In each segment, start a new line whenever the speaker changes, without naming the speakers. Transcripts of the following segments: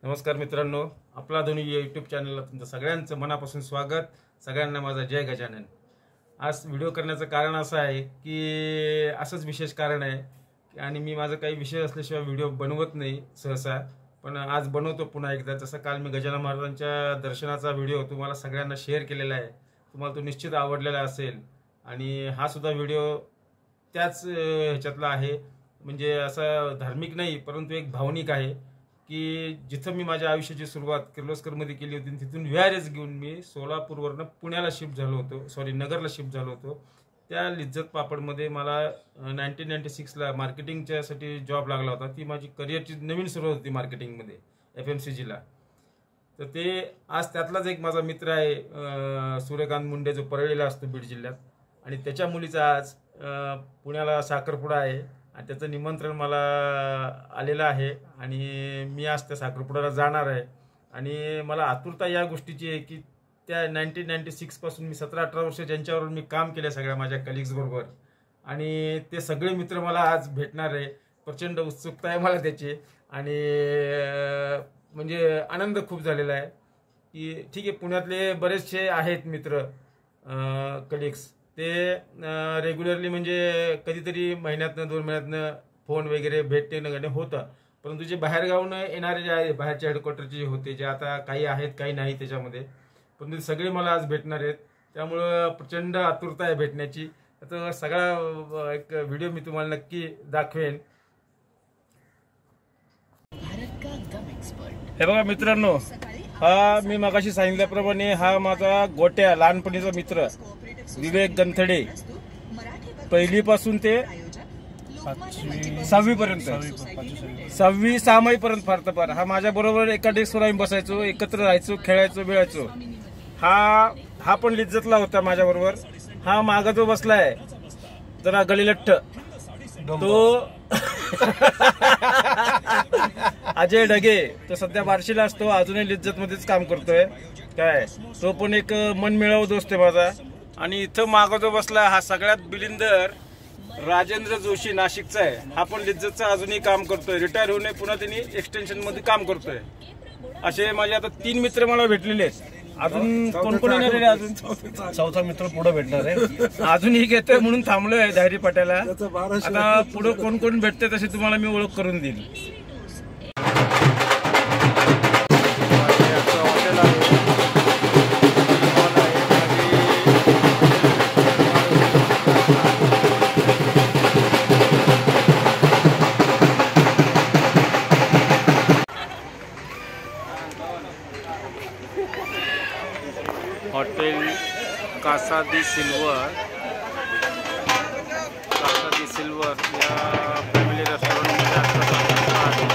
नमस्कार मित्रांनो, आपला ध्वनी यूट्यूब चॅनलला तुमचं सगळ्यांचं मनापासून स्वागत। सगळ्यांना माझा जय गजानन। आज व्हिडिओ करण्याचं कारण असं आहे की असंच विशेष कारण आहे आणि मी माझं काही विषय असल्याशिवाय व्हिडिओ बनवत नाही सहसा, पण आज बनवतो पुन्हा एकदा। जसं काल मी गजानन महाराजांच्या दर्शनाचा व्हिडिओ तुम्हाला सगळ्यांना शेअर केलेला आहे, तुम्हाला तो निश्चित आवडलेला असेल आणि हा सुद्धा व्हिडिओ त्याच ह्याच्यातला आहे। म्हणजे असा धार्मिक नाही परंतु एक भावनिक आहे की जिथं मी माझ्या आयुष्याची सुरुवात किर्लोस्करमध्ये केली होती, तिथून व्हीआरएस घेऊन मी सोलापूरवरनं पुण्याला शिफ्ट झालो होतो, नगरला शिफ्ट झालो होतो। त्या लिज्जत पापडमध्ये मला 1996ला मार्केटिंगच्यासाठी जॉब लागला होता। ती माझी करिअरची नवीन सुरुवात होती मार्केटिंगमध्ये FMCGला। तर ते आज त्यातलाच एक माझा मित्र आहे सूर्यकांत मुंडे, जो परळीला असतो बीड जिल्ह्यात, आणि त्याच्या मुलीचा आज पुण्याला साखरपुडा आहे आणि त्याचं निमंत्रण मला आलेलं आहे आणि मी आज त्या साखरपुड्याला जाणार आहे। आणि मला आतुरता या गोष्टीची आहे की त्या 1996 पासून मी 17-18 वर्ष ज्यांच्यावर मी काम केलं सगळ्या माझ्या कलिग्स बरोबर, आणि ते सगळे मित्र मला आज भेटणार आहे। प्रचंड उत्सुकता आहे मला त्याची आणि म्हणजे आनंद खूप झालेला आहे की ठीक आहे, पुण्यातले बरेचसे आहेत मित्र कलिग्स, ते रेग्युलरली म्हणजे कधीतरी महिन्यातनं 2 महिन्यातनं फोन वगैरे भेटणे होतं, परंतु जे बाहेरगावून येणारे जे आहे, बाहेरच्या हेडक्वार्टरचे जे होते, जे आता काही आहेत काही नाही त्याच्यामध्ये, परंतु सगळे मला आज भेटणार आहेत। त्यामुळं प्रचंड आतुरता आहे भेटण्याची। तर सगळा एक व्हिडिओ मी तुम्हाला नक्की दाखवेन। हे बघा मित्रांनो, हा मी मगाशी सांगितल्याप्रमाणे हा माझा गोट्या लहानपणीचा मित्र विवेक गंथडे, पहिलीपासून ते 6वी पर्यंत, 6वी पर्यंत फार तर फार हा माझ्या बरोबर एका डेस्कवर आम्ही बसायचो, एकत्र राहायचो, खेळायचो, बिळायचो। हा पण लिज्जतला होता माझ्या बरोबर। हा मागा जो बसलाय जरा गलिलठ्ठ, तो अजय ढगे, तो सध्या बार्शीला असतो, अजूनही लिज्जत मध्येच काम करतोय काय। तो पण एक मनमिळावू दोस्त आहे माझा। आणि इथं मागं जो बसला हा सगळ्यात बिलिंदर राजेंद्र जोशी, नाशिकचा आहे। हा पण लिज्जतचा अजूनही काम करतोय, रिटायर होऊन पुन्हा त्यांनी एक्सटेन्शन मध्ये काम करतोय। असे माझे आता 3 मित्र मला भेटलेले आहेत। अजून कोण कोण येणार आहे? अजून
चौथा मित्र पुढे भेटणार आहे।
अजूनही घेतोय म्हणून थांबलोय धायरी पाट्याला। आता पुढे कोण कोण भेटते तसे तुम्हाला मी ओळख करून देईल। हॉटेल कासा दी सिल्वर या फॅमिली रेस्टॉरंटमध्ये आलेलो आहे।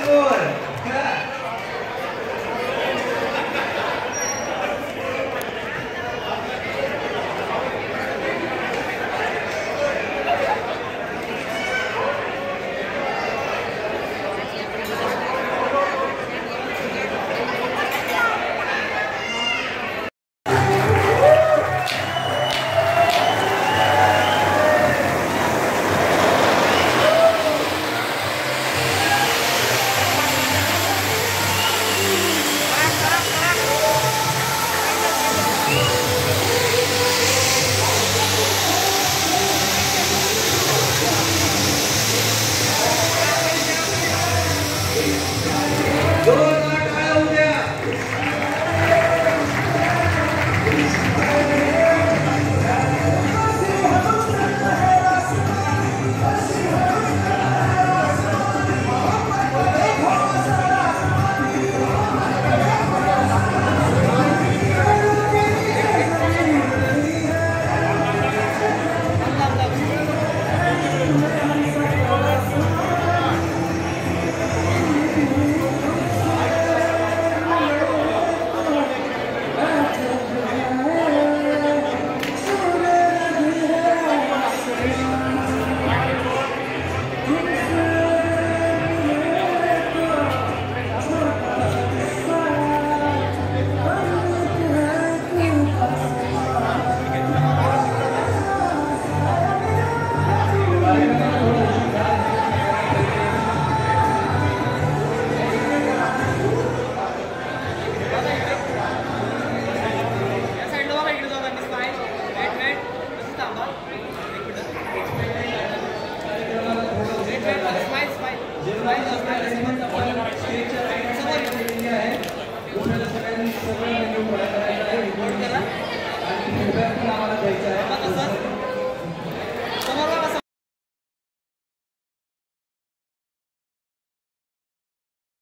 स्कोर